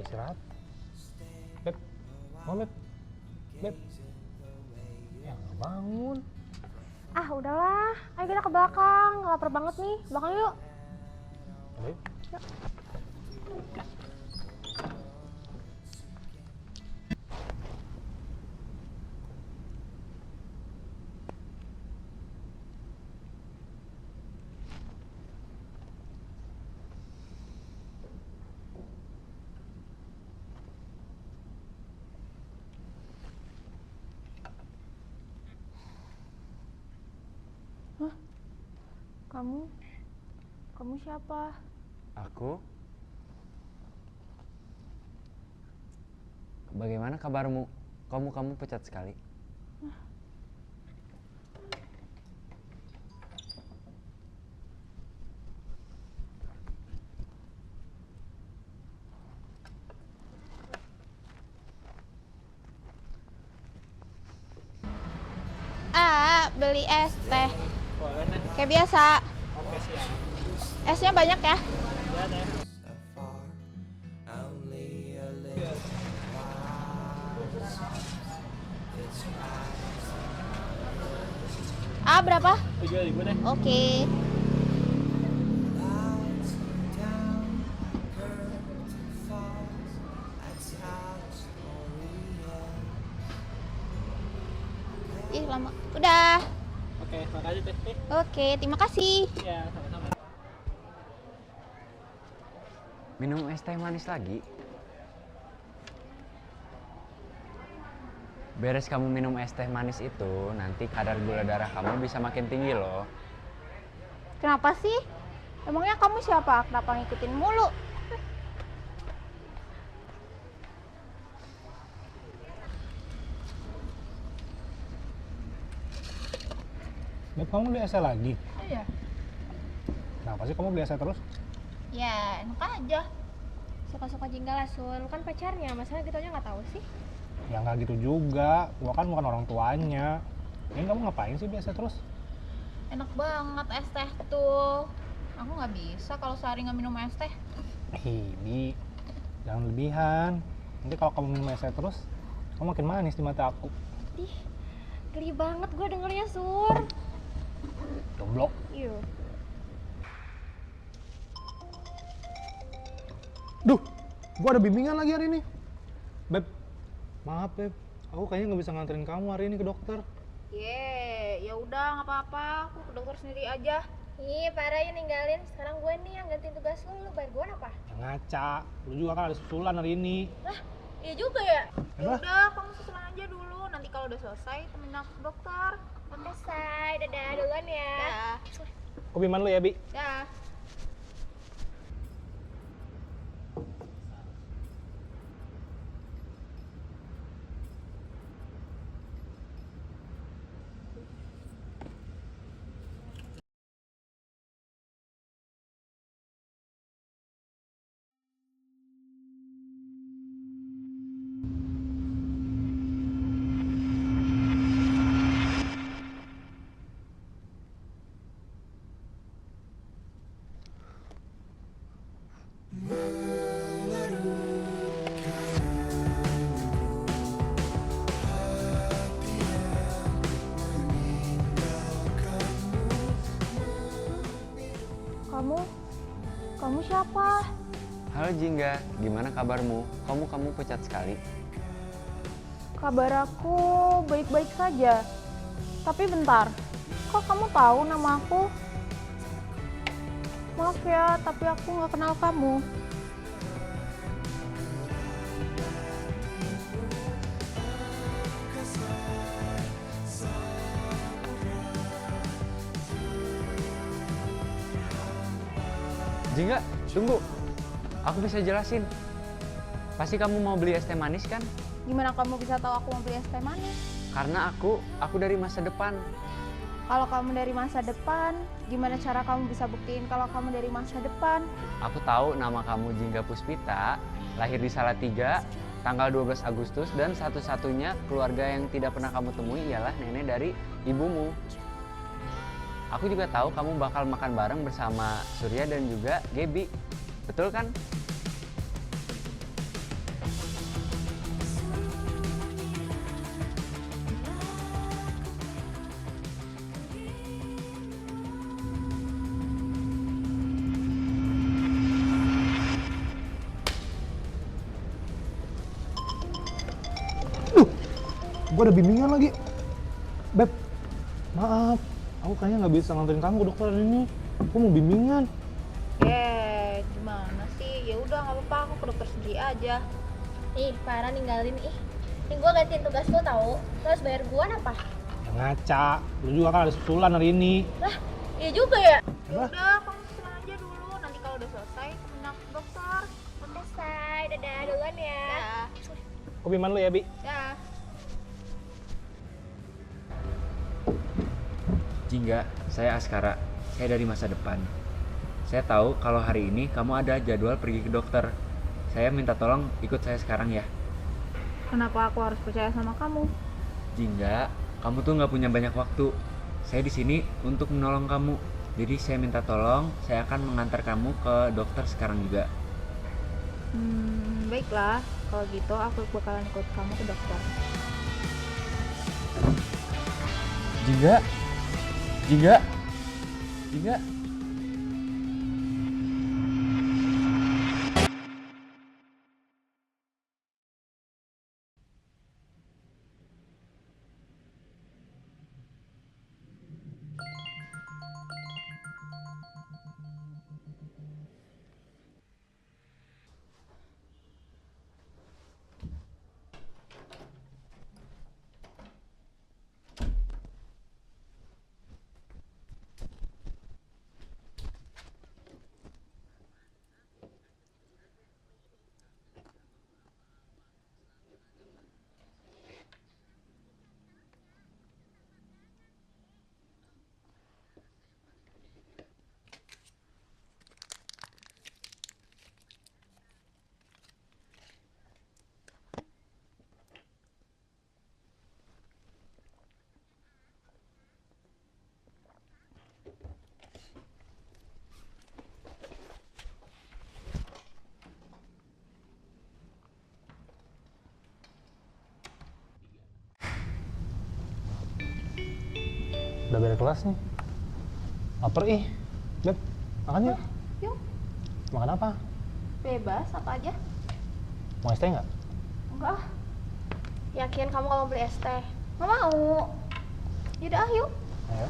istirahat. Beb, mau Beb? Beb, ya nggak bangun. Ah udahlah, ayo kita ke belakang, lapar banget nih, belakang yuk. Beb, Yuk. Hah? Kamu siapa? Aku? Bagaimana kabarmu? Kamu pucat sekali. Beli es teh. Kayak biasa. Esnya banyak ya? Berapa? 7.000 deh. Oke. Ih, lama. Udah. Oke, makasih Teh. Oke, terima kasih. Iya, sama-sama. Minum es teh manis lagi? Beres kamu minum es teh manis itu, nanti kadar gula darah kamu bisa makin tinggi loh. Kenapa sih? Emangnya kamu siapa? Kenapa ngikutin mulu? Beb, kamu beli es lagi? Iya. Kenapa sih kamu beli es terus? Ya, enak aja. Suka-suka jinggal lah, Sul. Lu kan pacarnya, masalah gitu aja nggak tahu sih. Ya nggak gitu juga, gua kan bukan orang tuanya. Ini kamu ngapain sih biasa terus? Enak banget es teh tuh. Aku nggak bisa kalau sehari nggak minum es teh. Bi, jangan lebihan. Nanti kalau kamu minum es terus, kamu makin manis di mata aku. Ih, geli banget gue dengernya, Sur. Goblok. Iya. Duh, gua ada bimbingan lagi hari ini. Beb, maaf Beb, aku kayaknya nggak bisa nganterin kamu hari ini ke dokter. Ya udah nggak apa-apa. Aku ke dokter sendiri aja. Ih, parah ya ninggalin. Sekarang gue nih yang gantiin tugas lu bayar gue apa? Ya ngaca, lu juga kan ada susulan hari ini. Lah, iya juga ya. Ya Udah. udah, kamu susulan aja dulu. Nanti kalau udah selesai temenin aku ke dokter. Oke, say. Dadah duluan ya. Dah. Kopiman lu ya, Bi. Dah. Kamu siapa? Halo Jingga, gimana kabarmu? Kamu pucat sekali. Kabar aku baik-baik saja. Tapi bentar, kok kamu tahu nama aku? Maaf ya, tapi aku nggak kenal kamu. Jingga, tunggu. Aku bisa jelasin. Pasti kamu mau beli es teh manis kan? Gimana kamu bisa tahu aku mau beli es teh manis? Karena aku dari masa depan. Kalau kamu dari masa depan, gimana cara kamu bisa buktiin kalau kamu dari masa depan? Aku tahu nama kamu Jingga Puspita, lahir di Salatiga, tanggal 12 Agustus, dan satu-satunya keluarga yang tidak pernah kamu temui ialah nenek dari ibumu. Aku juga tahu kamu bakal makan bareng bersama Surya dan juga Gebi. Betul kan? Gue ada bimbingan lagi. Beb, maaf. Aku kayaknya nggak bisa nganterin kamu ke dokter hari ini. Aku mau bimbingan. Gimana sih? Ya udah nggak apa-apa, aku ke dokter sendiri aja. Ih, Farah ninggalin ih. Ini gue gantiin tugas lo tau. Lo harus bayar gua apa? Ya ngaca. Lu juga kan ada susulan hari ini. Lah, iya juga ya. Ya Apa? udah, kamu susul aja dulu. Nanti kalau udah selesai, temenin aku ke dokter. Udah selesai, dadah duluan ya. Kopiman lu ya, Bi. Dah. Jingga, saya Askara. Saya dari masa depan. Saya tahu kalau hari ini kamu ada jadwal pergi ke dokter. Saya minta tolong ikut saya sekarang ya. Kenapa aku harus percaya sama kamu? Jingga, kamu tuh nggak punya banyak waktu. Saya di sini untuk menolong kamu. Jadi saya minta tolong, saya akan mengantar kamu ke dokter sekarang juga. Baiklah. Kalau gitu aku bakalan ikut kamu ke dokter. Jingga, Jingga, Jingga. Udah beres kelas nih. Laper ih. Beb, makan yuk. Yuk, Makan apa? bebas apa aja? Mau es teh nggak? Enggak. Yakin kamu kalau beli es teh? Nggak mau. Yaudah, yuk. Ayo.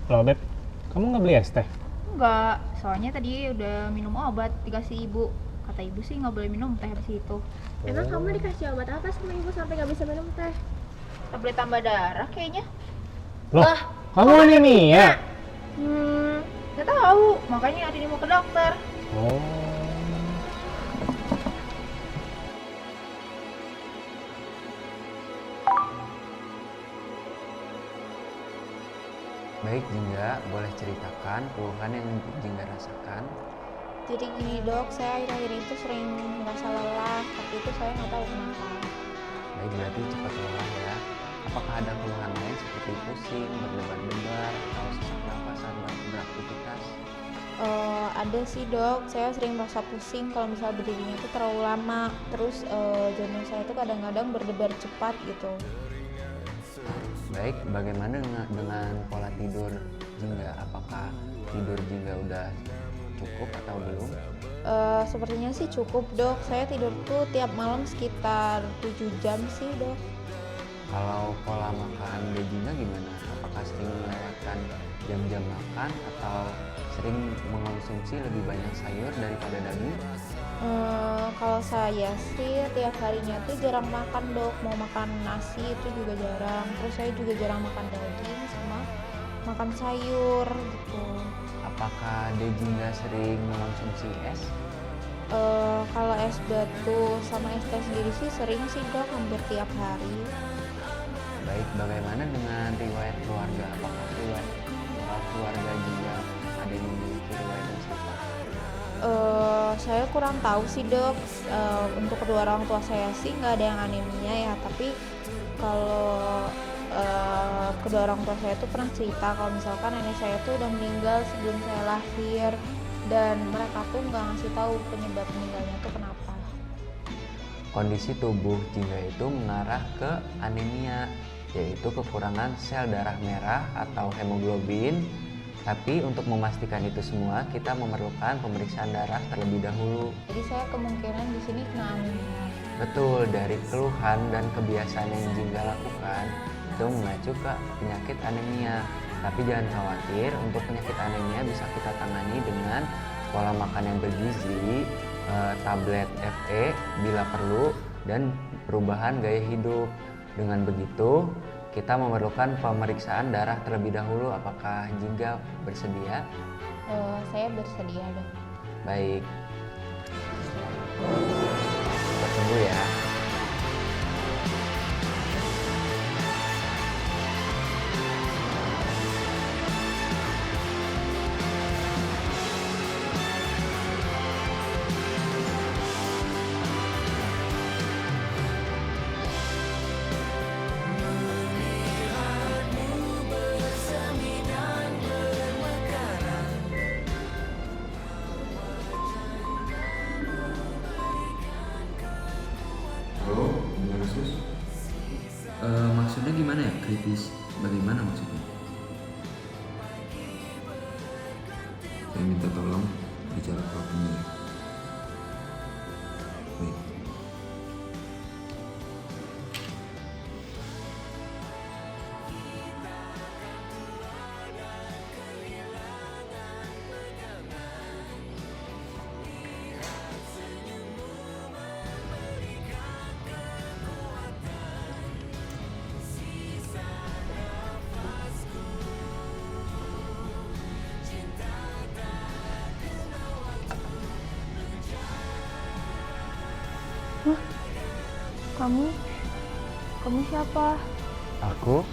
Loh, Beb. Kamu nggak beli es teh? Enggak, soalnya tadi udah minum obat dikasih ibu. Kata ibu sih nggak boleh minum teh habis itu. Emang kamu dikasih obat apa sama ibu sampai nggak bisa minum teh? Tablet tambah darah kayaknya. Loh, kamu anemia? Nggak tahu. Makanya Adini mau ke dokter. Oh. Baik Jingga, boleh ceritakan keluhan yang Jingga rasakan? Jadi gini dok, saya akhir-akhir itu sering merasa lelah, tapi itu saya nggak tahu kenapa. Baik, berarti cepat lelah ya. Apakah ada keluhan lain seperti pusing, berdebar-debar, atau sesak napas saat beraktivitas? Ada sih dok, saya sering merasa pusing kalau misal berdirinya itu terlalu lama. Terus jantung saya itu kadang-kadang berdebar cepat gitu. Baik, bagaimana dengan pola tidur Jingga? Apakah tidur Jingga udah cukup atau belum? Sepertinya sih cukup dok, saya tidur tuh tiap malam sekitar 7 jam sih dok. Kalau pola makan Jingga gimana? Apakah sering melewatkan jam-jam makan atau sering mengonsumsi lebih banyak sayur daripada daging? Kalau saya sih tiap harinya tuh jarang makan dok, mau makan nasi itu juga jarang. Terus saya juga jarang makan daging sama makan sayur gitu. Apakah Jingga sering mengonsumsi es? Kalau es batu sama es teh sendiri sih sering sih dok, hampir tiap hari. Baik, bagaimana dengan riwayat keluarga? Apakah keluarga Jingga ada yang memiliki riwayat yang serupa? Saya kurang tahu sih dok. Untuk kedua orang tua saya sih nggak ada yang anemia ya, tapi kalau kedua orang tua saya tuh pernah cerita kalau misalkan nenek saya tuh udah meninggal sebelum saya lahir, dan mereka tuh nggak ngasih tahu penyebab meninggalnya tuh kenapa. Kondisi tubuh Jingga itu mengarah ke anemia, yaitu kekurangan sel darah merah atau hemoglobin Tapi untuk memastikan itu semua, kita memerlukan pemeriksaan darah terlebih dahulu. Jadi saya kemungkinan di sini kena anemia. Betul, dari keluhan dan kebiasaan yang Jingga lakukan, itu mengacu ke penyakit anemia. Tapi jangan khawatir, untuk penyakit anemia bisa kita tangani dengan pola makan yang bergizi, tablet Fe bila perlu, dan perubahan gaya hidup. Dengan begitu, kita memerlukan pemeriksaan darah terlebih dahulu. Apakah Jingga bersedia? Saya bersedia, Dok. Baik. Kita tunggu ya. Halo, gimana sus? Maksudnya gimana ya? Kritis? Bagaimana maksudnya? Saya minta tolong bicara ke penyidik. Baik. Kamu siapa? Aku